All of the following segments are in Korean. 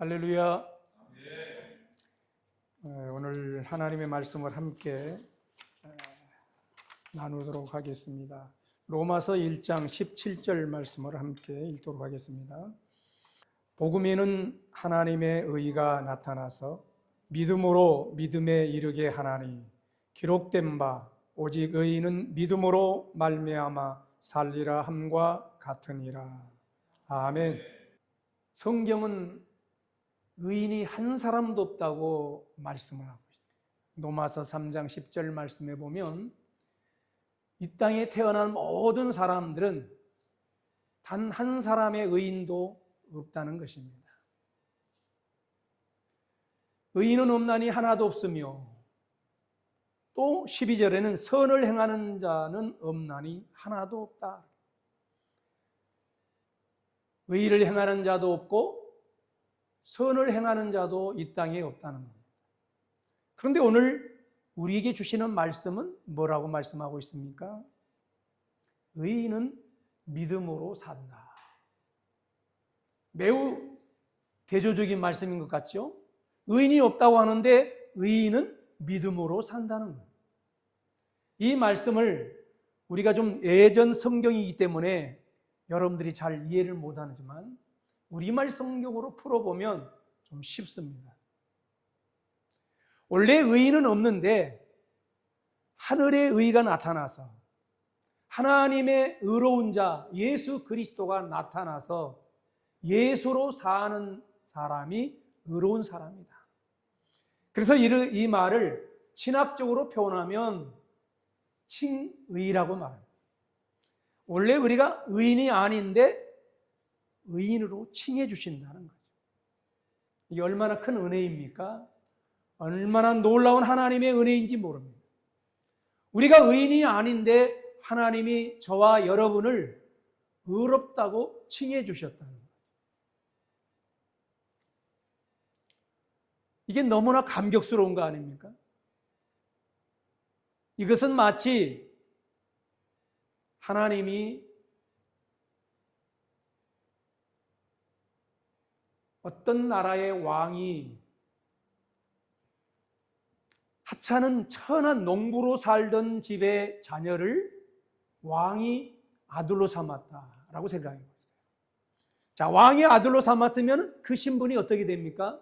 할렐루야. 오늘 하나님의 말씀을 함께 나누도록 하겠습니다. 로마서 1장 17절 말씀을 함께 읽도록 하겠습니다. 복음에는 하나님의 의가 나타나서 믿음으로 믿음에 이르게 하나니 기록된 바 오직 의인은 믿음으로 말미암아 살리라 함과 같으니라. 아멘. 성경은 의인이 한 사람도 없다고 말씀을 하고 있습니다. 로마서 3장 10절 말씀에 보면 이 땅에 태어난 모든 사람들은 단 한 사람의 의인도 없다는 것입니다. 의인은 없나니 하나도 없으며 또 12절에는 선을 행하는 자는 없나니 하나도 없다. 의를 행하는 자도 없고 선을 행하는 자도 이 땅에 없다는 겁니다. 그런데 오늘 우리에게 주시는 말씀은 뭐라고 말씀하고 있습니까? 의인은 믿음으로 산다. 매우 대조적인 말씀인 것 같죠? 의인이 없다고 하는데 의인은 믿음으로 산다는 거예요. 이 말씀을 우리가 좀 예전 성경이기 때문에 여러분들이 잘 이해를 못하지만 우리말 성경으로 풀어보면 좀 쉽습니다. 원래 의인은 없는데 하늘의 의가 나타나서 하나님의 의로운 자 예수 그리스도가 나타나서 예수로 사는 사람이 의로운 사람이다. 그래서 이 말을 신학적으로 표현하면 칭의라고 말합니다. 원래 우리가 의인이 아닌데 의인으로 칭해 주신다는 거죠. 이게 얼마나 큰 은혜입니까? 얼마나 놀라운 하나님의 은혜인지 모릅니다. 우리가 의인이 아닌데 하나님이 저와 여러분을 의롭다고 칭해 주셨다는 거죠. 이게 너무나 감격스러운 거 아닙니까? 이것은 마치 하나님이 어떤 나라의 왕이 하찮은 천한 농부로 살던 집의 자녀를 왕이 아들로 삼았다라고 생각해 보세요. 자, 왕이 아들로 삼았으면 그 신분이 어떻게 됩니까?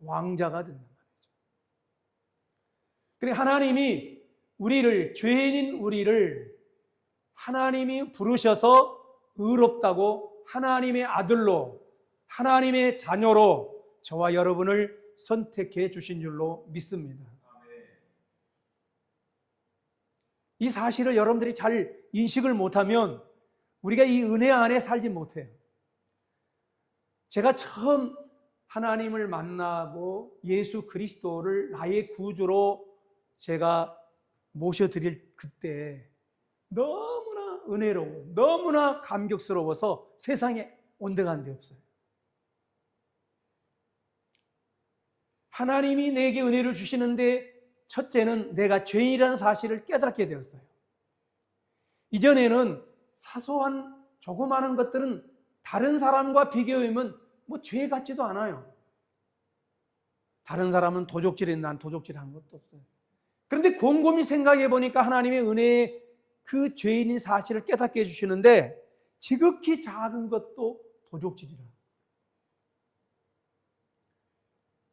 왕자가 된단 말이죠. 그러니까 하나님이 우리를, 죄인인 우리를 하나님이 부르셔서 의롭다고 하나님의 아들로, 하나님의 자녀로 저와 여러분을 선택해 주신 줄로 믿습니다. 이 사실을 여러분들이 잘 인식을 못하면 우리가 이 은혜 안에 살지 못해요. 제가 처음 하나님을 만나고 예수 그리스도를 나의 구주로 제가 모셔드릴 그때 너무나 은혜로워, 너무나 감격스러워서 세상에 온데간데 없어요. 하나님이 내게 은혜를 주시는데 첫째는 내가 죄인이라는 사실을 깨닫게 되었어요. 이전에는 사소한 조그마한 것들은 다른 사람과 비교하면 죄 같지도 않아요. 다른 사람은 도적질했는데 난 도적질한 것도 없어요. 그런데 곰곰이 생각해 보니까 하나님의 은혜에 그 죄인인 사실을 깨닫게 해주시는데 지극히 작은 것도 도적질이라.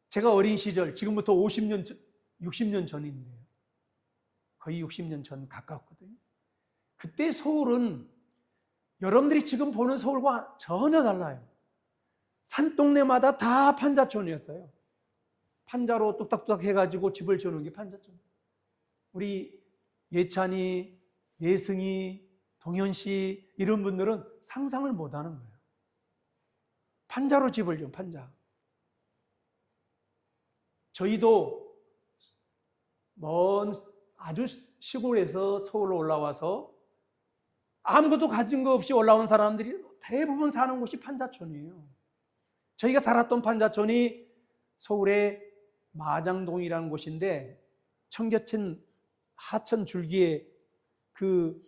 제가 어린 시절, 지금부터 50년, 60년 전인데요. 거의 60년 전 가깝거든요. 그때 서울은 여러분들이 지금 보는 서울과 전혀 달라요. 산동네마다 다 판자촌이었어요. 판자로 뚝딱뚝딱 해가지고 집을 지어놓은 게 판자촌. 우리 예찬이, 예승이, 동현씨 이런 분들은 상상을 못하는 거예요. 판자로 집을 지은 판자. 저희도 먼 아주 시골에서 서울로 올라와서 아무것도 가진 거 없이 올라온 사람들이 대부분 사는 곳이 판자촌이에요. 저희가 살았던 판자촌이 서울의 마장동이라는 곳인데 청계천 하천 줄기에 그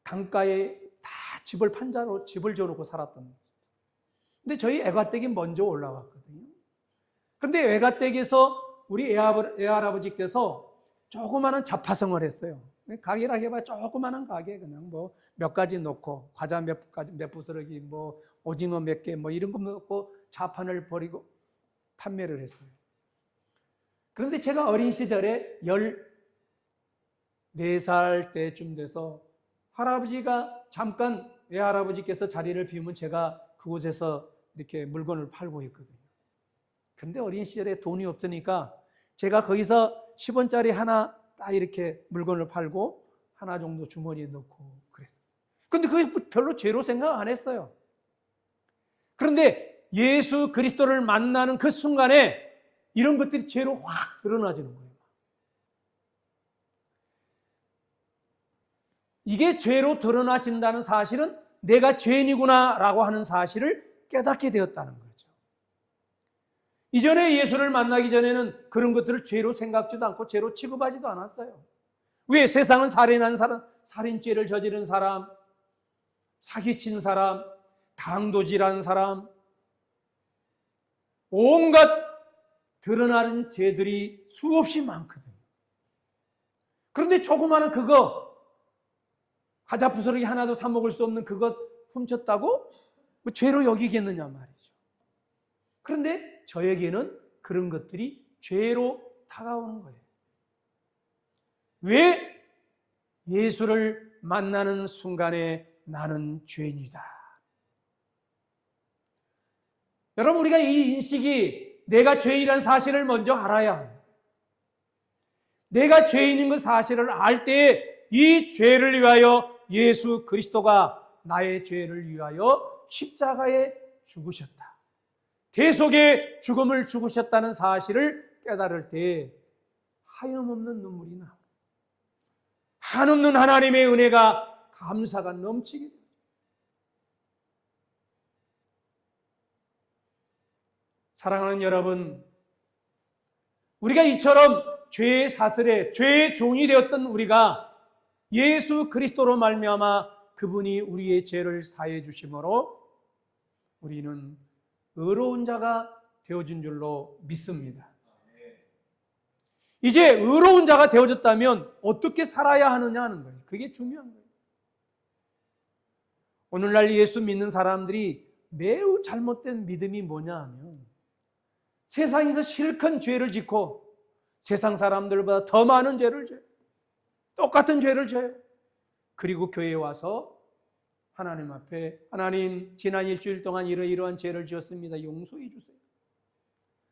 강가에 다 판자로 집을 지어놓고 살았던 거예요. 근데 저희 애가댁이 먼저 올라왔거든요. 근데 애가댁에서 우리 애할아버지께서 조그마한 잡화성을 했어요. 가게라 해봐야 조그마한 가게, 그냥 뭐 몇 가지 놓고 과자 몇 부스러기, 뭐 오징어 몇 개, 뭐 이런 거 놓고 자판을 버리고 판매를 했어요. 그런데 제가 어린 시절에 14살 때쯤 돼서 할아버지가 잠깐 외할아버지께서 자리를 비우면 제가 그곳에서 이렇게 물건을 팔고 있거든요. 그런데 어린 시절에 돈이 없으니까 제가 거기서 10원짜리 하나 딱 이렇게 물건을 팔고 하나 정도 주머니에 넣고 그랬어요. 근데 그게 별로 죄로 생각 안 했어요. 그런데 예수 그리스도를 만나는 그 순간에 이런 것들이 죄로 확 드러나지는 거예요. 이게 죄로 드러나진다는 사실은 내가 죄인이구나 라고 하는 사실을 깨닫게 되었다는 거죠. 이전에 예수를 만나기 전에는 그런 것들을 죄로 생각지도 않고 죄로 취급하지도 않았어요. 왜? 세상은 살인한 사람, 살인죄를 저지른 사람, 사기친 사람, 강도질한 사람, 온갖 드러나는 죄들이 수없이 많거든요. 그런데 조그마한 그거, 과자 부스러기 하나도 사 먹을 수 없는 그것 훔쳤다고 뭐 죄로 여기겠느냐 말이죠. 그런데 저에게는 그런 것들이 죄로 다가오는 거예요. 왜? 예수를 만나는 순간에 나는 죄인이다. 여러분, 우리가 이 인식이 내가 죄인이라는 사실을 먼저 알아야 합니다. 내가 죄인인 그 사실을 알 때에 이 죄를 위하여 예수 그리스도가 나의 죄를 위하여 십자가에 죽으셨다. 대속의 죽음을 죽으셨다는 사실을 깨달을 때 하염없는 눈물이 나옵니다. 한없는 하나님의 은혜가 감사가 넘치게 됩니다. 사랑하는 여러분, 우리가 이처럼 죄의 사슬에 죄의 종이 되었던 우리가 예수 그리스도로 말미암아 그분이 우리의 죄를 사해 주심으로 우리는 의로운 자가 되어진 줄로 믿습니다. 이제 의로운 자가 되어졌다면 어떻게 살아야 하느냐 하는 거예요. 그게 중요한 거예요. 오늘날 예수 믿는 사람들이 매우 잘못된 믿음이 뭐냐 하면 세상에서 실컷 죄를 짓고 세상 사람들보다 더 많은 죄를 져요. 똑같은 죄를 져요. 그리고 교회에 와서 하나님 앞에 하나님 지난 일주일 동안 이러이러한 죄를 지었습니다. 용서해 주세요.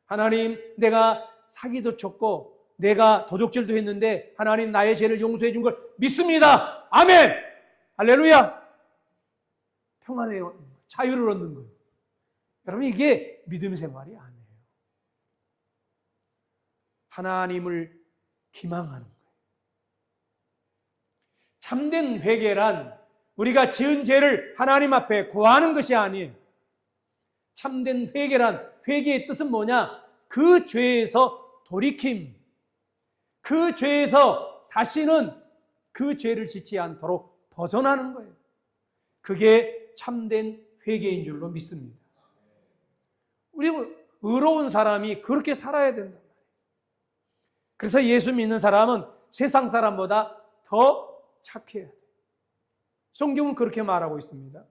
하나님 내가 사기도 쳤고 내가 도적질도 했는데 하나님 나의 죄를 용서해 준 걸 믿습니다. 아멘. 할렐루야. 평안의 자유를 얻는 거예요. 여러분 이게 믿음 생활이 아니에요. 하나님을 기망하는 거예요. 참된 회개란 우리가 지은 죄를 하나님 앞에 고하는 것이 아니에요. 참된 회개란 회개의 뜻은 뭐냐? 그 죄에서 돌이킴, 그 죄에서 다시는 그 죄를 짓지 않도록 벗어나는 거예요. 그게 참된 회개인 줄로 믿습니다. 우리 의로운 사람이 그렇게 살아야 된다. 그래서 예수 믿는 사람은 세상 사람보다 더 착해야 돼요. 성경은 그렇게 말하고 있습니다.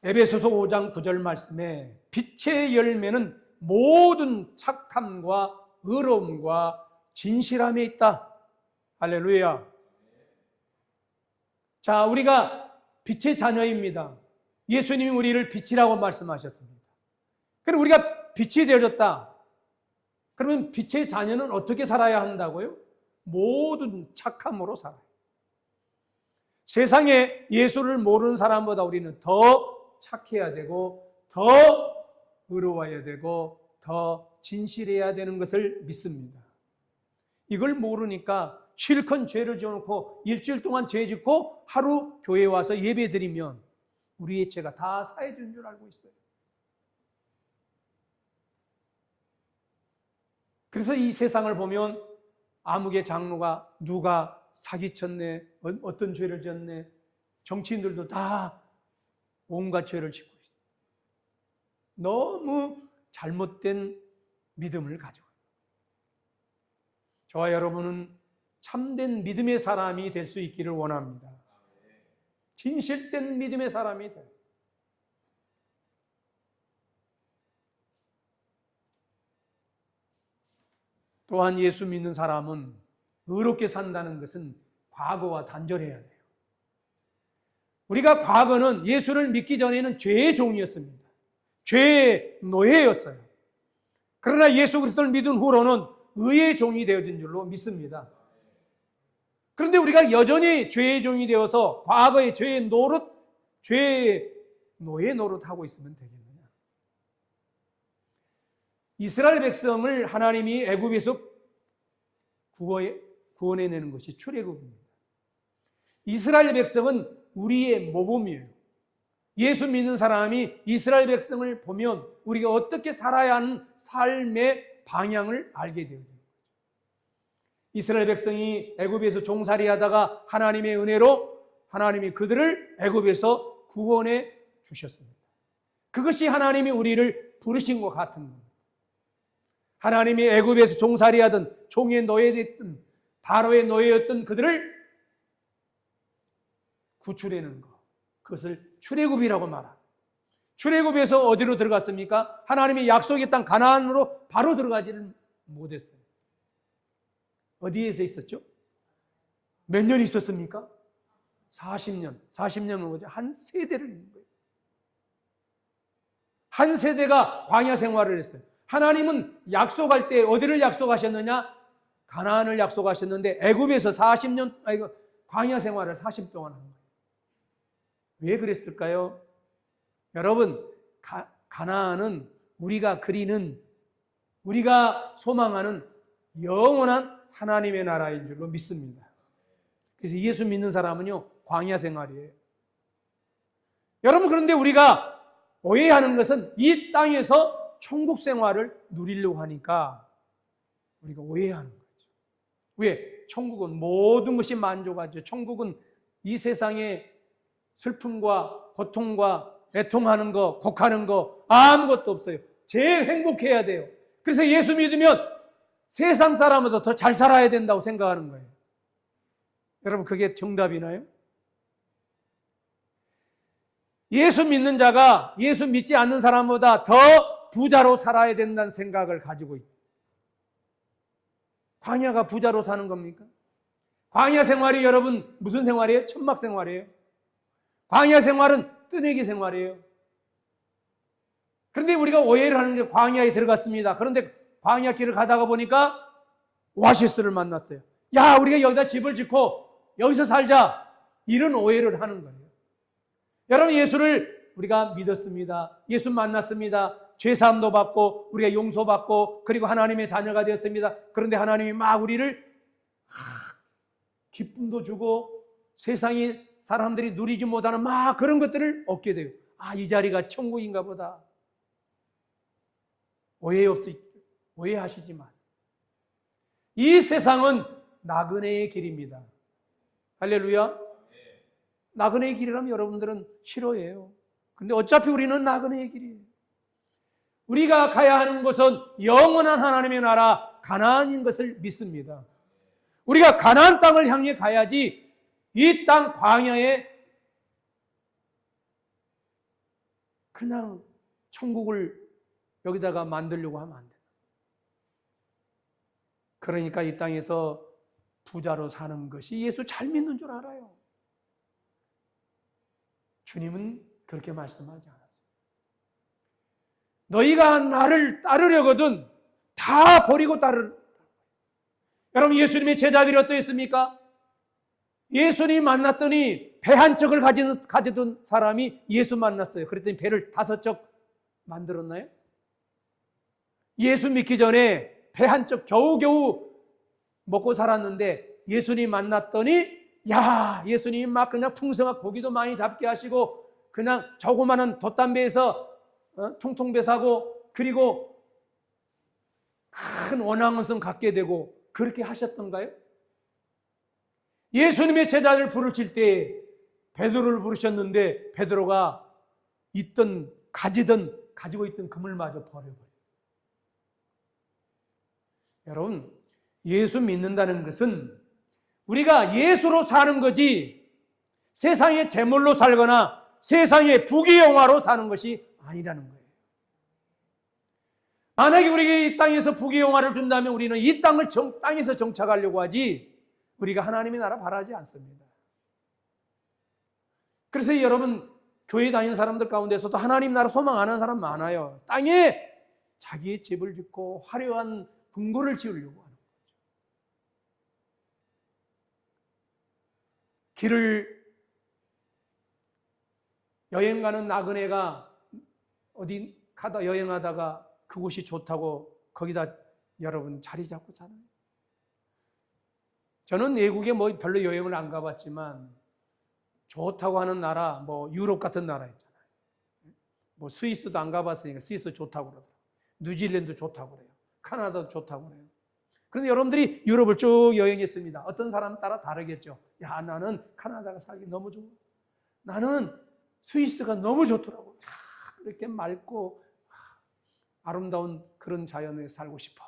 에베소서 5장 9절 말씀에 빛의 열매는 모든 착함과 의로움과 진실함에 있다. 할렐루야. 자, 우리가 빛의 자녀입니다. 예수님이 우리를 빛이라고 말씀하셨습니다. 그럼 우리가 빛이 되어졌다. 그러면 빛의 자녀는 어떻게 살아야 한다고요? 모든 착함으로 살아요. 세상에 예수를 모르는 사람보다 우리는 더 착해야 되고 더 의로워야 되고 더 진실해야 되는 것을 믿습니다. 이걸 모르니까 실컷 죄를 지어놓고 일주일 동안 죄 짓고 하루 교회에 와서 예배 드리면 우리의 죄가 다 사해준 줄 알고 있어요. 그래서 이 세상을 보면 아무개 장로가 누가 사기쳤네, 어떤 죄를 졌네, 정치인들도 다 온갖 죄를 짓고 있어요. 너무 잘못된 믿음을 가지고 있어요. 저와 여러분은 참된 믿음의 사람이 될 수 있기를 원합니다. 진실된 믿음의 사람이 돼요. 또한 예수 믿는 사람은 의롭게 산다는 것은 과거와 단절해야 돼요. 우리가 과거는 예수를 믿기 전에는 죄의 종이었습니다. 죄의 노예였어요. 그러나 예수 그리스도를 믿은 후로는 의의 종이 되어진 줄로 믿습니다. 그런데 우리가 여전히 죄의 종이 되어서 과거의 죄의 노릇, 죄의 노예 노릇하고 있으면 되겠느냐? 이스라엘 백성을 하나님이 애굽에서 구원해내는 것이 출애굽입니다. 이스라엘 백성은 우리의 모범이에요. 예수 믿는 사람이 이스라엘 백성을 보면 우리가 어떻게 살아야 하는 삶의 방향을 알게 되어요. 이스라엘 백성이 애굽에서 종살이하다가 하나님의 은혜로 하나님이 그들을 애굽에서 구원해 주셨습니다. 그것이 하나님이 우리를 부르신 것 같은 겁니다. 하나님이 애굽에서 종살이하던 종의 노예였던 바로의 노예였던 그들을 구출해내는 것, 그것을 출애굽이라고 말합니다. 출애굽에서 어디로 들어갔습니까? 하나님이 약속의 땅 가나안으로 바로 들어가지를 못했어요. 어디에서 있었죠? 몇 년 있었습니까? 40년. 40년은 뭐죠? 한 세대를 있는 거예요. 한 세대가 광야 생활을 했어요. 하나님은 약속할 때 어디를 약속하셨느냐? 가나안을 약속하셨는데 애굽에서 40년 광야 생활을 40 동안 한 거예요. 왜 그랬을까요? 여러분, 가나안은 우리가 그리는, 우리가 소망하는 영원한 하나님의 나라인 줄로 믿습니다. 그래서 예수 믿는 사람은요, 광야 생활이에요. 여러분, 그런데 우리가 오해하는 것은 이 땅에서 천국 생활을 누리려고 하니까 우리가 오해하는 거죠. 왜? 천국은 모든 것이 만족하죠. 천국은 이 세상에 슬픔과 고통과 애통하는 거, 곡하는 거 아무것도 없어요. 제일 행복해야 돼요. 그래서 예수 믿으면 세상 사람보다 더 잘 살아야 된다고 생각하는 거예요. 여러분, 그게 정답이나요? 예수 믿는 자가 예수 믿지 않는 사람보다 더 부자로 살아야 된다는 생각을 가지고 있다. 광야가 부자로 사는 겁니까? 광야 생활이 여러분 무슨 생활이에요? 천막 생활이에요. 광야 생활은 뜨내기 생활이에요. 그런데 우리가 오해를 하는 게 광야에 들어갔습니다. 그런데 광야 길을 가다가 보니까 오아시스를 만났어요. 야, 우리가 여기다 집을 짓고 여기서 살자. 이런 오해를 하는 거예요. 여러분, 예수를 우리가 믿었습니다. 예수 만났습니다. 죄사함도 받고 우리가 용서받고 그리고 하나님의 자녀가 되었습니다. 그런데 하나님이 막 우리를 기쁨도 주고 세상이 사람들이 누리지 못하는 막 그런 것들을 얻게 돼요. 아, 이 자리가 천국인가 보다. 오해하시지 마세요. 이 세상은 나그네의 길입니다. 할렐루야. 나그네의 길이라면 여러분들은 싫어해요. 근데 어차피 우리는 나그네의 길이에요. 우리가 가야 하는 곳은 영원한 하나님의 나라 가나안인 것을 믿습니다. 우리가 가나안 땅을 향해 가야지 이 땅 광야에 그냥 천국을 여기다가 만들려고 하면 안 돼요. 그러니까 이 땅에서 부자로 사는 것이 예수 잘 믿는 줄 알아요. 주님은 그렇게 말씀하지 않았어요. 너희가 나를 따르려거든 다 버리고 따르라. 여러분, 예수님의 제자들이 어떠했습니까? 예수님 만났더니 배 한 척을 가지던 사람이 예수 만났어요. 그랬더니 배를 5척 만들었나요? 예수 믿기 전에 배 한 척 겨우겨우 먹고 살았는데 예수님 만났더니 야, 예수님 막 그냥 풍성한 고기도 많이 잡게 하시고 그냥 조그마한 돛담배에서 통통배 사고 그리고 큰 원앙원성 갖게 되고 그렇게 하셨던가요? 예수님의 제자를 부르실 때 베드로를 부르셨는데 베드로가 가지고 있던 금을마저 버려버려요. 여러분, 예수 믿는다는 것은 우리가 예수로 사는 거지 세상의 재물로 살거나 세상의 부귀영화로 사는 것이 아니라는 거예요. 만약에 우리에게 이 땅에서 부귀영화를 준다면 우리는 이 땅에서 정착하려고 하지 우리가 하나님의 나라 바라지 않습니다. 그래서 여러분, 교회 다니는 사람들 가운데서도 하나님 나라 소망하는 사람 많아요. 땅에 자기의 집을 짓고 화려한 궁궐을 지으려고 하는 거죠. 길을 여행 가는 나그네가 어디 가다 여행하다가 그곳이 좋다고 거기다 여러분 자리 잡고 사는. 저는 외국에 뭐 별로 여행을 안 가봤지만 좋다고 하는 나라, 뭐 유럽 같은 나라 있잖아요. 뭐 스위스도 안 가봤으니까 스위스 좋다고 그러더라고요. 뉴질랜드 좋다고 그래요. 카나다도 좋다고 그래요. 그런데 여러분들이 유럽을 쭉 여행했습니다. 어떤 사람 따라 다르겠죠. 야, 나는 카나다가 살기 너무 좋아. 나는 스위스가 너무 좋더라고. 이렇게 맑고 아름다운 그런 자연에 살고 싶어.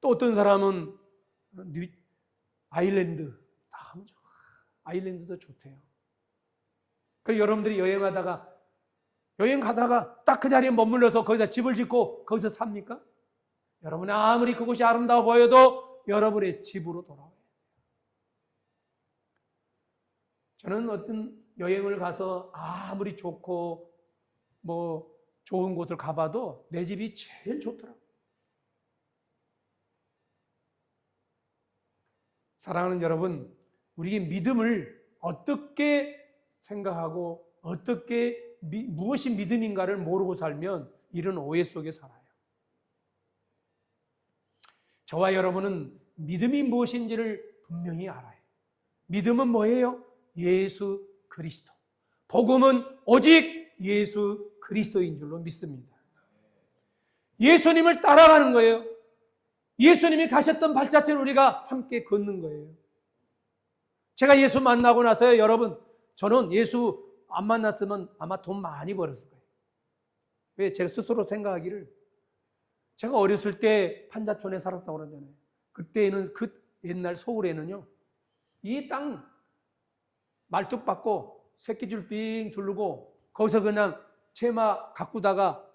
또 어떤 사람은 아일랜드, 아일랜드도 좋대요. 그 여러분들이 여행 가다가 딱 그 자리에 머물러서 거기다 집을 짓고 거기서 삽니까? 여러분이 아무리 그곳이 아름다워 보여도 여러분의 집으로 돌아와요. 저는 어떤 여행을 가서 아무리 좋고 뭐 좋은 곳을 가봐도 내 집이 제일 좋더라고요. 사랑하는 여러분, 우리의 믿음을 어떻게 생각하고 무엇이 믿음인가를 모르고 살면 이런 오해 속에 살아요. 저와 여러분은 믿음이 무엇인지를 분명히 알아요. 믿음은 뭐예요? 예수 그리스도. 복음은 오직 예수 그리스도인 줄로 믿습니다. 예수님을 따라가는 거예요. 예수님이 가셨던 발자취를 우리가 함께 걷는 거예요. 제가 예수 만나고 나서요, 여러분, 저는 예수 안 만났으면 아마 돈 많이 벌었을 거예요. 왜? 제가 스스로 생각하기를, 제가 어렸을 때 판자촌에 살았다고 그러잖아요. 그때는 옛날 서울에는요, 이 땅 말뚝 받고 새끼줄 삥 두르고 거기서 그냥 채마 가꾸다가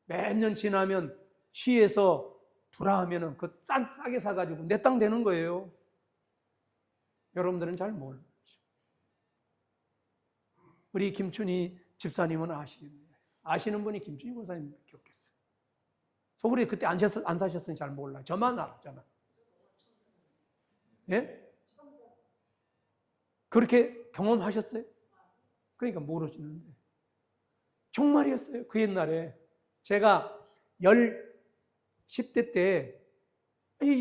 몇 년 지나면 시에서 불화하면은 그 싸게 사가지고 내 땅 되는 거예요. 여러분들은 잘 모르죠. 우리 김춘희 집사님은 아시는 분이 김춘희 권사님밖에 없겠어요. 서울에 그때 안 사셨으니 잘 몰라요. 저만 알아, 저만. 예? 그렇게 경험하셨어요? 그러니까 모르시는데. 정말이었어요. 그 옛날에. 제가 10대 때,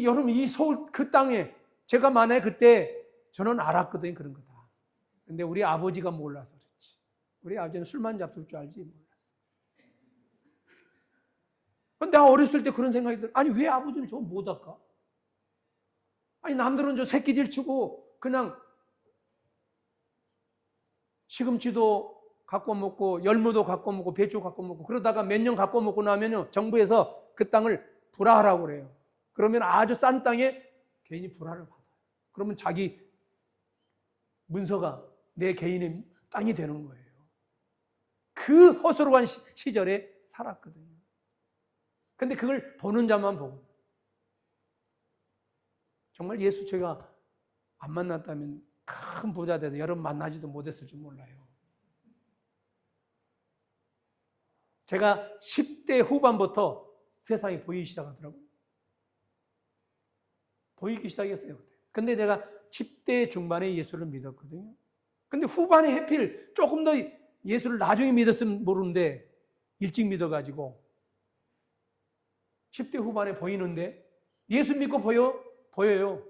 여러분, 이 서울 그 땅에, 제가 만약에 그때 저는 알았거든요, 그런 거다. 근데 우리 아버지가 몰라서 그렇지. 우리 아버지는 술만 잡술 줄 알지 몰랐어. 근데 내가 어렸을 때 그런 생각이 들어. 아니, 왜 아버지는 저거 못 할까? 아니, 남들은 저 새끼질 치고 그냥 시금치도 갖고 먹고 열무도 갖고 먹고 배추 갖고 먹고 그러다가 몇 년 갖고 먹고 나면요, 정부에서 그 땅을 불화하라고 그래요. 그러면 아주 싼 땅에 개인이 불화를 받아요. 그러면 자기 문서가 내 개인의 땅이 되는 거예요. 그 허술한 시절에 살았거든요. 근데 그걸 보는 자만 보고, 정말 예수 제가 안 만났다면 큰 부자 돼서 여러분 만나지도 못했을지 몰라요. 제가 10대 후반부터 세상이 보이기 시작하더라고요. 보이기 시작했어요. 근데 내가 10대 중반에 예수를 믿었거든요. 근데 후반에 해필 조금 더 예수를 나중에 믿었으면 모르는데 일찍 믿어가지고 10대 후반에 보이는데 예수 믿고 보여요.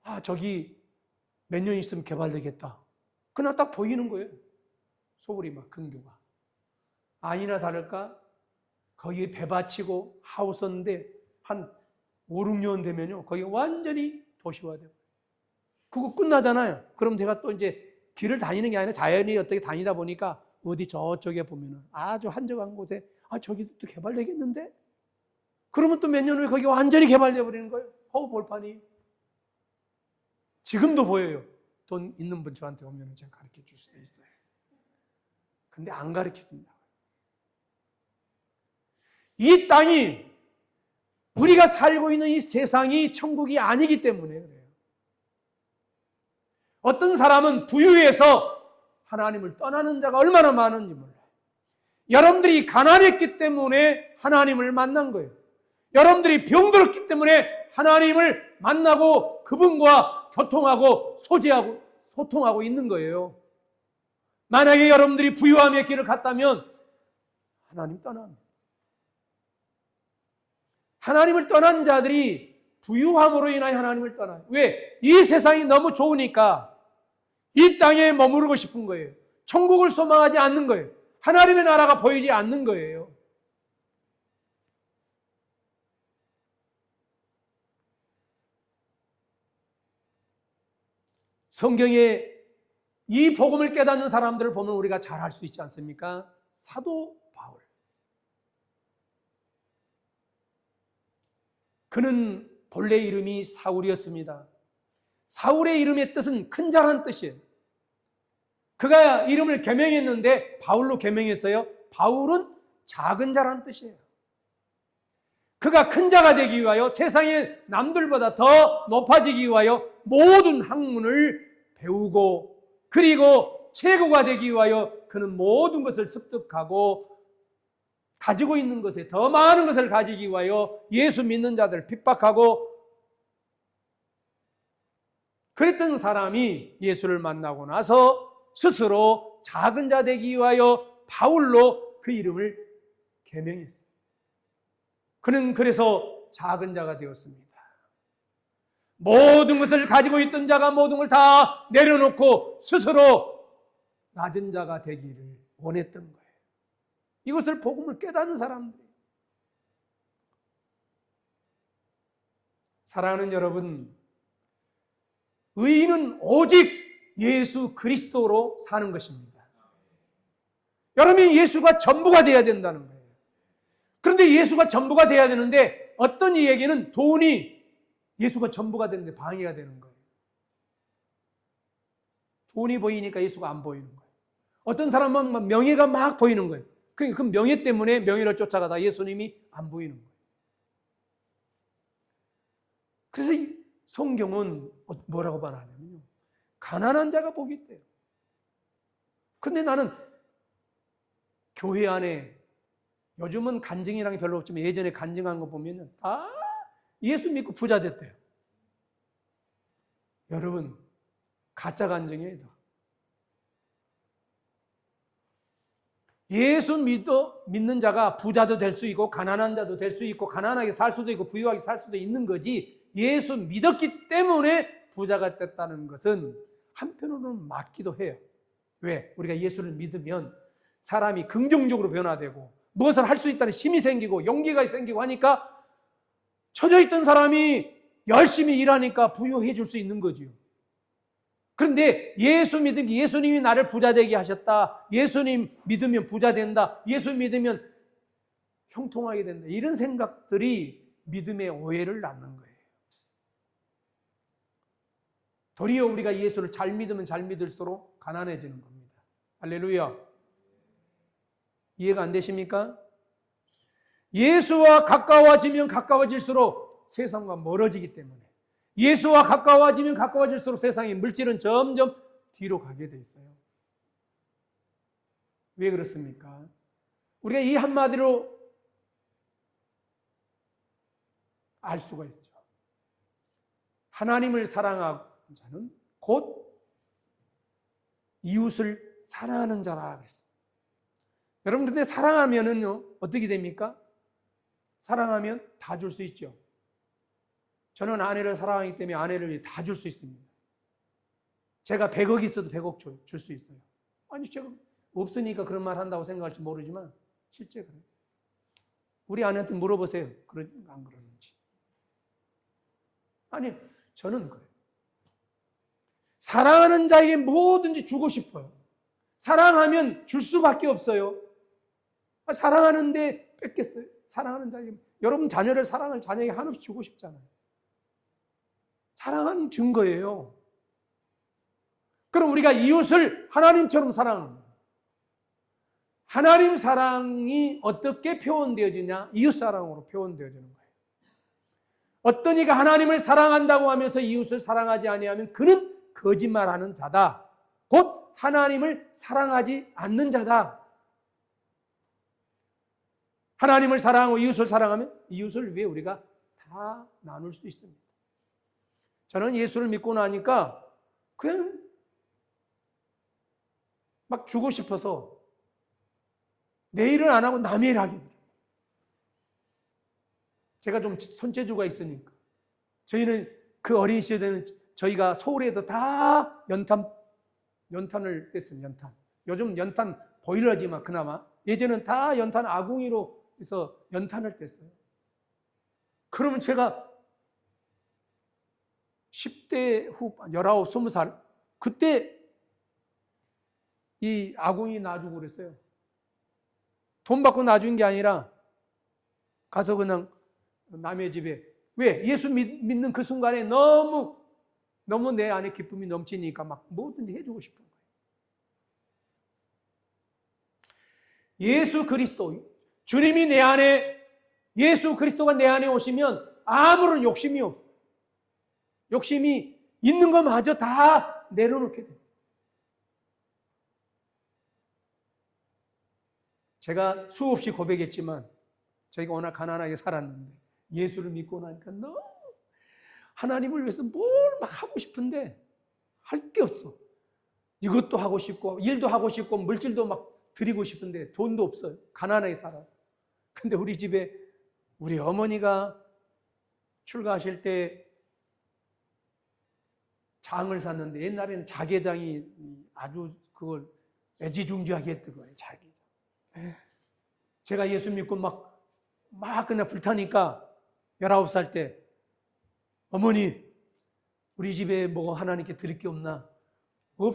아, 저기 몇 년 있으면 개발되겠다. 그냥 딱 보이는 거예요. 소울이 막 근교가. 아니나 다를까 거기에 배 받치고 하우스인데 한 5, 6년 되면요 거기 완전히 도시화되고. 그거 끝나잖아요. 그럼 제가 또 이제 길을 다니는 게 아니라 자연히 어떻게 다니다 보니까 어디 저쪽에 보면은 아주 한적한 곳에 저기도 또 개발되겠는데? 그러면 또 몇 년 후에 거기 완전히 개발되어 버리는 거예요. 볼판이. 지금도 보여요. 돈 있는 분 저한테 오면 제가 가르쳐 줄 수도 있어요. 근데 안 가르쳐 준다. 이 땅이 우리가 살고 있는 이 세상이 천국이 아니기 때문에 그래요. 어떤 사람은 부유해서 하나님을 떠나는 자가 얼마나 많은지 몰라요. 여러분들이 가난했기 때문에 하나님을 만난 거예요. 여러분들이 병들었기 때문에 하나님을 만나고 그분과 교통하고 소통하고 있는 거예요. 만약에 여러분들이 부유함의 길을 갔다면 하나님 떠납니다. 하나님을 떠난 자들이 부유함으로 인하여 하나님을 떠나요. 왜? 이 세상이 너무 좋으니까 이 땅에 머무르고 싶은 거예요. 천국을 소망하지 않는 거예요. 하나님의 나라가 보이지 않는 거예요. 성경에 이 복음을 깨닫는 사람들을 보면 우리가 잘 알 수 있지 않습니까? 사도 바울. 그는 본래 이름이 사울이었습니다. 사울의 이름의 뜻은 큰 자란 뜻이에요. 그가 이름을 개명했는데 바울로 개명했어요. 바울은 작은 자란 뜻이에요. 그가 큰 자가 되기 위하여 세상의 남들보다 더 높아지기 위하여 모든 학문을 배우고 그리고 최고가 되기 위하여 그는 모든 것을 습득하고 가지고 있는 것에 더 많은 것을 가지기 위하여 예수 믿는 자들을 핍박하고 그랬던 사람이 예수를 만나고 나서 스스로 작은 자 되기 위하여 바울로 그 이름을 개명했어요. 그는 그래서 작은 자가 되었습니다. 모든 것을 가지고 있던 자가 모든 걸 다 내려놓고 스스로 낮은 자가 되기를 원했던 거예요. 이것을 복음을 깨닫는 사람들이. 사랑하는 여러분, 의인은 오직 예수 그리스도로 사는 것입니다. 여러분이 예수가 전부가 되어야 된다는 거예요. 그런데 예수가 전부가 되어야 되는데 어떤 이에게는 돈이 예수가 전부가 되는데 방해가 되는 거예요. 돈이 보이니까 예수가 안 보이는 거예요. 어떤 사람은 명예가 막 보이는 거예요. 그 명예 때문에 명예를 쫓아가다 예수님이 안 보이는 거예요. 그래서 이 성경은 뭐라고 말하냐면요. 가난한 자가 복이 있대요. 근데 나는 교회 안에 요즘은 간증이라는 게 별로 없지만 예전에 간증한 거 보면 다 예수 믿고 부자 됐대요. 여러분, 가짜 간증이에요. 예수 믿는 자가 부자도 될 수 있고 가난한 자도 될 수 있고 가난하게 살 수도 있고 부유하게 살 수도 있는 거지 예수 믿었기 때문에 부자가 됐다는 것은 한편으로는 맞기도 해요. 왜? 우리가 예수를 믿으면 사람이 긍정적으로 변화되고 무엇을 할 수 있다는 힘이 생기고 용기가 생기고 하니까 처져 있던 사람이 열심히 일하니까 부유해 줄 수 있는 거지요. 그런데 예수 믿은 게 예수님이 나를 부자 되게 하셨다. 예수님 믿으면 부자 된다. 예수 믿으면 형통하게 된다. 이런 생각들이 믿음의 오해를 낳는 거예요. 도리어 우리가 예수를 잘 믿으면 잘 믿을수록 가난해지는 겁니다. 할렐루야. 이해가 안 되십니까? 예수와 가까워지면 가까워질수록 세상과 멀어지기 때문에 예수와 가까워지면 가까워질수록 세상의 물질은 점점 뒤로 가게 돼 있어요. 왜 그렇습니까? 우리가 이 한마디로 알 수가 있죠. 하나님을 사랑하는 자는 곧 이웃을 사랑하는 자라 그랬어요. 여러분 근데 사랑하면은요 어떻게 됩니까? 사랑하면 다 줄 수 있죠. 저는 아내를 사랑하기 때문에 아내를 다 줄 수 있습니다. 제가 100억 있어도 100억 줄 수 있어요. 아니 제가 없으니까 그런 말 한다고 생각할지 모르지만 실제 그래요. 우리 아내한테 물어보세요. 그런지 안 그러는지. 아니 저는 그래요. 사랑하는 자에게 뭐든지 주고 싶어요. 사랑하면 줄 수밖에 없어요. 사랑하는데 뺏겠어요? 사랑하는 자에게. 여러분 자녀를 사랑하는 자녀에게 한없이 주고 싶잖아요. 사랑하는 증거예요. 그럼 우리가 이웃을 하나님처럼 사랑합니다. 하나님 사랑이 어떻게 표현되어지냐? 이웃 사랑으로 표현되어지는 거예요. 어떤 이가 하나님을 사랑한다고 하면서 이웃을 사랑하지 아니하면 그는 거짓말하는 자다. 곧 하나님을 사랑하지 않는 자다. 하나님을 사랑하고 이웃을 사랑하면 이웃을 위해 우리가 다 나눌 수 있습니다. 저는 예수를 믿고 나니까 그냥 막 주고 싶어서 내 일을 안 하고 남의 일을 하게 돼요. 제가 좀 손재주가 있으니까 저희는 그 어린 시절에는 저희가 서울에도 다 연탄을 뗐어요. 연탄. 요즘 연탄 보일러지만 그나마 예전에는 다 연탄 아궁이로 해서 연탄을 뗐어요. 그러면 제가 10대 후 19, 20살 그때 이 아궁이 놔주고 그랬어요. 돈 받고 놔준 게 아니라 가서 그냥 남의 집에 왜? 예수 믿는 그 순간에 너무 내 안에 기쁨이 넘치니까 막 뭐든지 해주고 싶은 거예요. 예수 그리스도 주님이 내 안에 예수 그리스도가 내 안에 오시면 아무런 욕심이 없어요. 욕심이 있는 것마저 다 내려놓게 돼요. 제가 수없이 고백했지만 저희가 워낙 가난하게 살았는데 예수를 믿고 나니까 너무 하나님을 위해서 뭘 막 하고 싶은데 할 게 없어. 이것도 하고 싶고 일도 하고 싶고 물질도 막 드리고 싶은데 돈도 없어요. 가난하게 살아서. 근데 우리 집에 우리 어머니가 출가하실 때 장을 샀는데 옛날에는 자개장이 아주 그걸 애지중지하게 했던 거예요. 자개장. 제가 예수 믿고 막 그냥 불타니까 19살 때 어머니 우리 집에 뭐 하나님께 드릴 게 없나?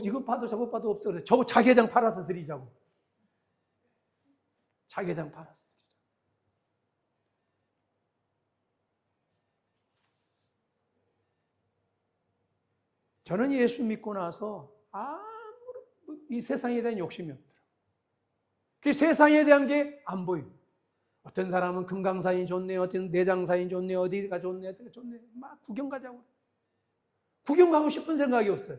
이거 봐도 저거 봐도 없어. 그래서 저거 자개장 팔아서 드리자고. 자개장 팔아서 드리자고. 저는 예수 믿고 나서 아무런 이 세상에 대한 욕심이 없더라고요. 그 세상에 대한 게 안 보여요. 어떤 사람은 금강산이 좋네, 어떤 내장산이 좋네, 어디가 좋네, 어디가 좋네. 막 구경 가자고. 구경 가고 싶은 생각이 없어요.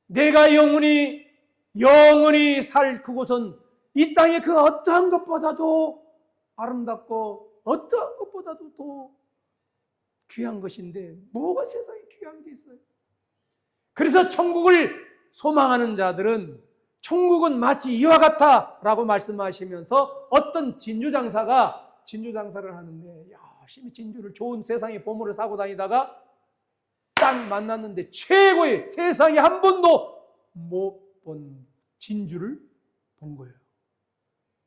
내가 영원히 살 그곳은 이 땅의 그 어떠한 것보다도 아름답고 어떠한 것보다도 더 귀한 것인데 뭐가 세상에 귀한 게 있어요? 그래서 천국을 소망하는 자들은 천국은 마치 이와 같아 라고 말씀하시면서 어떤 진주장사가 진주장사를 하는데 열심히 진주를 좋은 세상의 보물을 사고 다니다가 딱 만났는데 최고의 세상에 한 번도 못 본 진주를 본 거예요.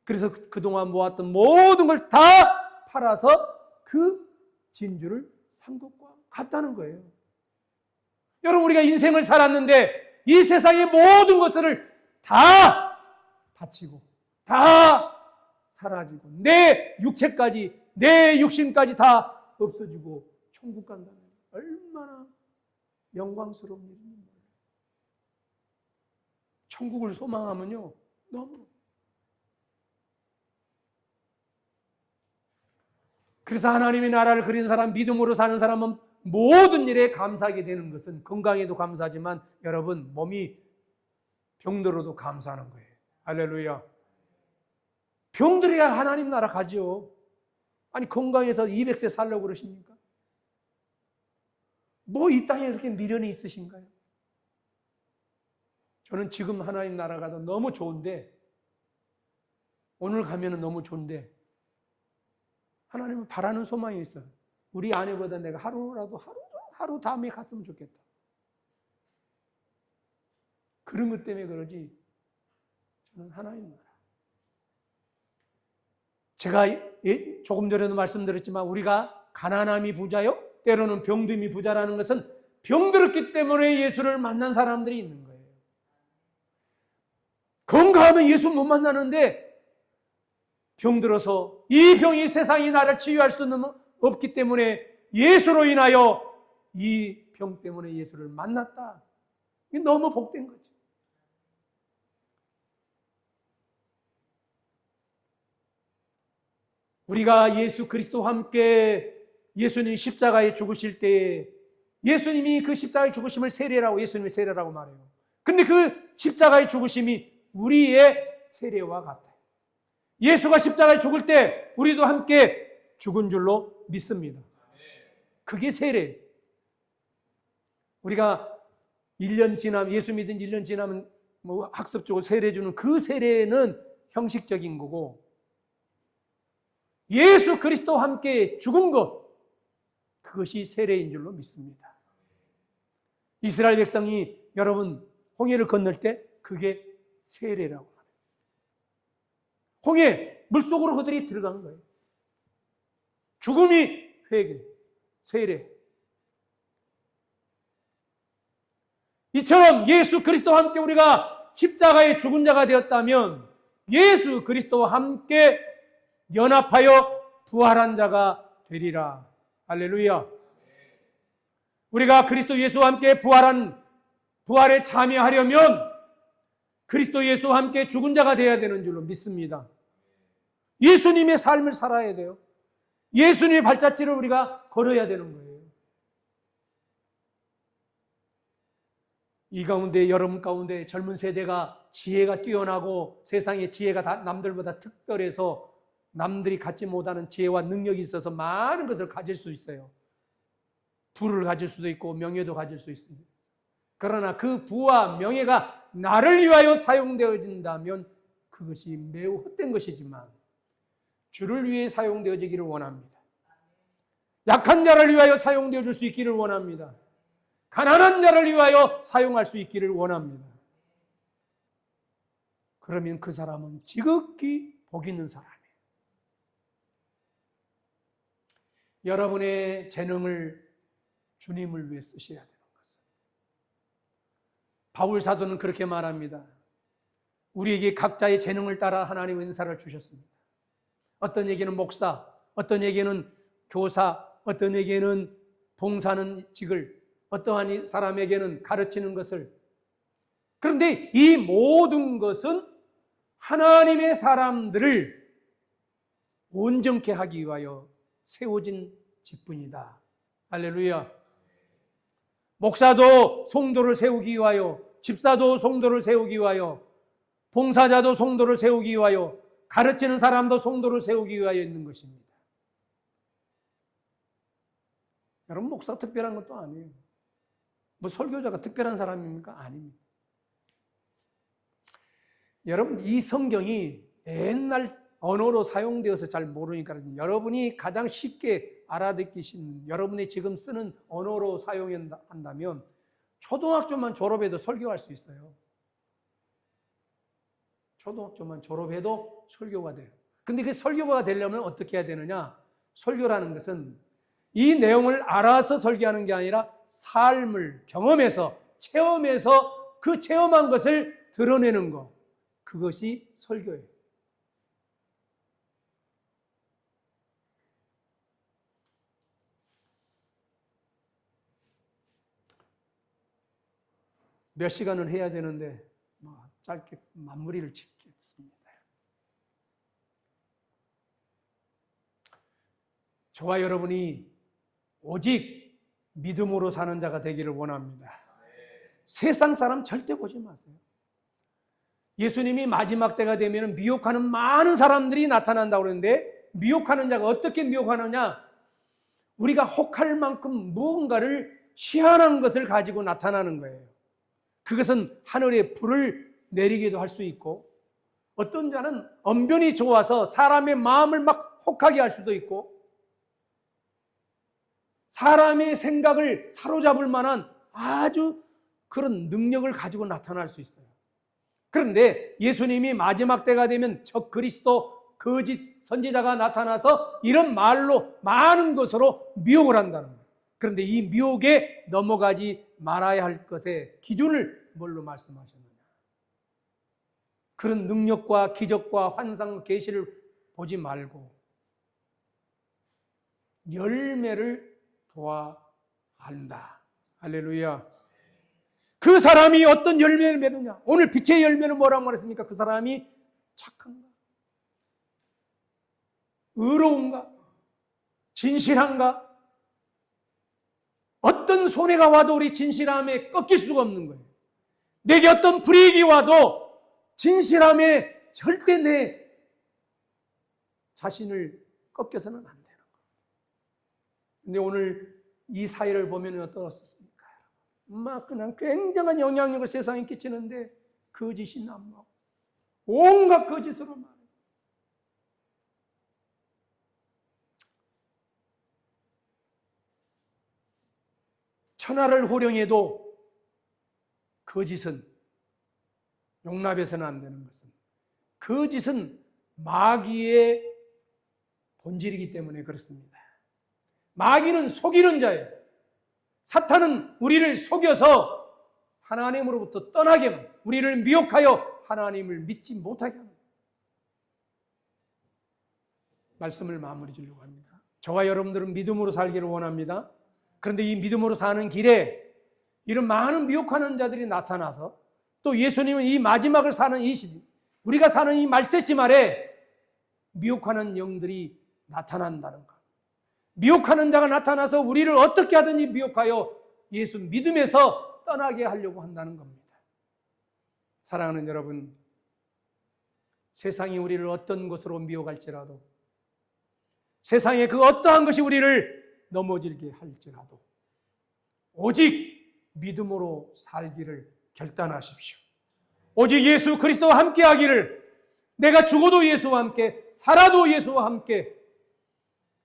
그래서 그동안 모았던 모든 걸 다 팔아서 그 진주를 산 것과 같다는 거예요. 여러분 우리가 인생을 살았는데 이 세상의 모든 것들을 다 바치고 다 사라지고 내 육체까지 내 육신까지 다 없어지고 천국 간다면 얼마나 영광스러운 일입니까? 천국을 소망하면요 너무 그래서 하나님의 나라를 그린 사람 믿음으로 사는 사람은 모든 일에 감사하게 되는 것은 건강에도 감사하지만 여러분 몸이 병들어도 감사하는 거예요. 할렐루야. 병들어야 하나님 나라 가죠. 아니 건강해서 200세 살려고 그러십니까? 뭐 이 땅에 그렇게 미련이 있으신가요? 저는 지금 하나님 나라 가도 너무 좋은데 오늘 가면은 너무 좋은데 하나님은 바라는 소망이 있어요. 우리 아내보다 내가 하루 다음에 갔으면 좋겠다. 그런 것 때문에 그러지 저는 하나님 나라. 제가 조금 전에도 말씀드렸지만 우리가 가난함이 부자요? 때로는 병듦이 부자라는 것은 병들었기 때문에 예수를 만난 사람들이 있는 거예요. 건강하면 예수 못 만나는데 병들어서 이 병이 세상이 나를 치유할 수는 없기 때문에 예수로 인하여 이 병 때문에 예수를 만났다. 이게 너무 복된 거죠. 우리가 예수 그리스도와 함께 예수님이 십자가에 죽으실 때 예수님이 그 십자가의 죽으심을 세례라고 예수님의 세례라고 말해요. 근데 그 십자가의 죽으심이 우리의 세례와 같아요. 예수가 십자가에 죽을 때 우리도 함께 죽은 줄로 믿습니다. 그게 세례. 우리가 1년 지나면 예수 믿은 1년 지나면 뭐 학습적으로 세례 주는 그 세례는 형식적인 거고 예수 그리스도와 함께 죽은 것 그것이 세례인 줄로 믿습니다. 이스라엘 백성이 여러분 홍해를 건널 때 그게 세례라고 합니다. 홍해 물속으로 그들이 들어간 거예요. 죽음이 회개, 세례. 이처럼 예수 그리스도와 함께 우리가 십자가의 죽은 자가 되었다면 예수 그리스도와 함께 연합하여 부활한 자가 되리라. 할렐루야. 우리가 그리스도 예수와 함께 부활에 참여하려면 그리스도 예수와 함께 죽은 자가 되어야 되는 줄로 믿습니다. 예수님의 삶을 살아야 돼요. 예수님의 발자취를 우리가 걸어야 되는 거예요. 이 가운데 여러분 가운데 젊은 세대가 지혜가 뛰어나고 세상의 지혜가 다 남들보다 특별해서 남들이 갖지 못하는 지혜와 능력이 있어서 많은 것을 가질 수 있어요. 부를 가질 수도 있고 명예도 가질 수 있습니다. 그러나 그 부와 명예가 나를 위하여 사용되어진다면 그것이 매우 헛된 것이지만 주를 위해 사용되어지기를 원합니다. 약한 자를 위하여 사용되어질 수 있기를 원합니다. 가난한 자를 위하여 사용할 수 있기를 원합니다. 그러면 그 사람은 지극히 복 있는 사람이에요. 여러분의 재능을 주님을 위해 쓰셔야 되는 것은 바울 사도는 그렇게 말합니다. 우리에게 각자의 재능을 따라 하나님의 은사를 주셨습니다. 어떤 에게는 목사, 어떤 에게는 교사, 어떤 에게는 봉사하는 직을, 어떠한 사람에게는 가르치는 것을. 그런데 이 모든 것은 하나님의 사람들을 온전케 하기 위하여 세워진 직분이다. 할렐루야. 목사도 성도를 세우기 위하여, 집사도 성도를 세우기 위하여, 봉사자도 성도를 세우기 위하여, 가르치는 사람도 성도를 세우기 위하여 있는 것입니다. 여러분 목사 특별한 것도 아니에요. 뭐 설교자가 특별한 사람입니까? 아닙니다. 여러분 이 성경이 옛날 언어로 사용되어서 잘 모르니까 여러분이 가장 쉽게 알아듣기 쉽는 여러분이 지금 쓰는 언어로 사용한다면 초등학교만 졸업해도 설교할 수 있어요. 초등학교만 졸업해도 설교가 돼요. 근데 그 설교가 되려면 어떻게 해야 되느냐? 설교라는 것은 이 내용을 알아서 설교하는 게 아니라 삶을 경험해서 체험해서 그 체험한 것을 드러내는 것, 그것이 설교예요. 몇 시간을 해야 되는데 짧게 마무리를 짓겠습니다. 저와 여러분이 오직 믿음으로 사는 자가 되기를 원합니다. 세상 사람 절대 보지 마세요. 예수님이 마지막 때가 되면 미혹하는 많은 사람들이 나타난다고 그러는데 미혹하는 자가 어떻게 미혹하느냐? 우리가 혹할 만큼 무언가를 희한한 것을 가지고 나타나는 거예요. 그것은 하늘에 불을 내리기도 할 수 있고 어떤 자는 언변이 좋아서 사람의 마음을 막 혹하게 할 수도 있고 사람의 생각을 사로잡을 만한 아주 그런 능력을 가지고 나타날 수 있어요. 그런데 예수님이 마지막 때가 되면 적 그리스도 거짓 선지자가 나타나서 이런 말로 많은 것으로 미혹을 한다는 거예요. 그런데 이 미혹에 넘어가지 말아야 할 것의 기준을 뭘로 말씀하셨느냐? 그런 능력과 기적과 환상, 계시를 보지 말고 열매를 보아 한다. 할렐루야. 그 사람이 어떤 열매를 맺느냐? 오늘 빛의 열매는 뭐라고 말했습니까? 그 사람이 착한가? 의로운가? 진실한가? 어떤 손해가 와도 우리 진실함에 꺾일 수가 없는 거예요. 내게 어떤 불이익이 와도 진실함에 절대 내 자신을 꺾여서는 안 되는 거예요. 근데 오늘 이 사회를 보면 어떻습니까? 막 그냥 굉장한 영향력을 세상에 끼치는데 거짓이 난무하고 온갖 거짓으로 말해요. 천하를 호령해도 거짓은 용납해서는 안 되는 것은 거짓은 마귀의 본질이기 때문에 그렇습니다. 마귀는 속이는 자예요. 사탄은 우리를 속여서 하나님으로부터 떠나게, 우리를 미혹하여 하나님을 믿지 못하게 합니다. 말씀을 마무리 지려고 합니다. 저와 여러분들은 믿음으로 살기를 원합니다. 그런데 이 믿음으로 사는 길에 이런 많은 미혹하는 자들이 나타나서 또 예수님은 이 마지막을 사는 이 시대, 우리가 사는 이 말세지 말에 미혹하는 영들이 나타난다는 것. 미혹하는 자가 나타나서 우리를 어떻게 하든지 미혹하여 예수 믿음에서 떠나게 하려고 한다는 겁니다. 사랑하는 여러분, 세상이 우리를 어떤 것으로 미혹할지라도, 세상에 그 어떠한 것이 우리를 넘어지게 할지라도 오직 믿음으로 살기를 결단하십시오. 오직 예수 그리스도와 함께 하기를, 내가 죽어도 예수와 함께, 살아도 예수와 함께.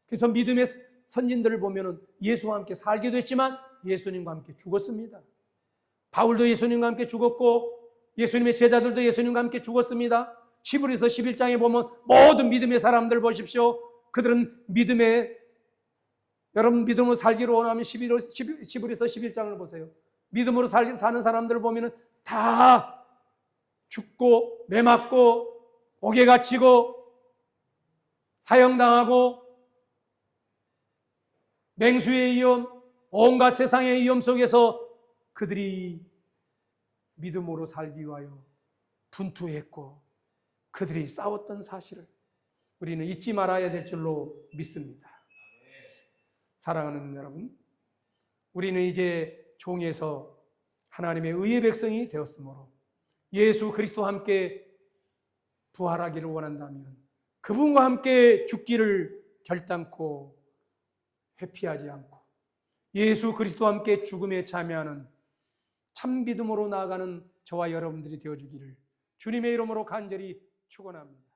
그래서 믿음의 선진들을 보면 예수와 함께 살기도 했지만 예수님과 함께 죽었습니다. 바울도 예수님과 함께 죽었고 예수님의 제자들도 예수님과 함께 죽었습니다. 히브리서 11장에 보면 모든 믿음의 사람들 보십시오. 그들은 여러분 믿음으로 살기로 원하면 히브리서 11장을 보세요. 믿음으로 사는 사람들을 보면 다 죽고 매맞고 옥에 갇히고 사형당하고 맹수의 위험, 온갖 세상의 위험 속에서 그들이 믿음으로 살기 위하여 분투했고 그들이 싸웠던 사실을 우리는 잊지 말아야 될 줄로 믿습니다. 사랑하는 여러분, 우리는 이제 종에서 하나님의 의의 백성이 되었으므로 예수 그리스도와 함께 부활하기를 원한다면 그분과 함께 죽기를 결단코 회피하지 않고 예수 그리스도와 함께 죽음에 참여하는 참 믿음으로 나아가는 저와 여러분들이 되어주기를 주님의 이름으로 간절히 축원합니다.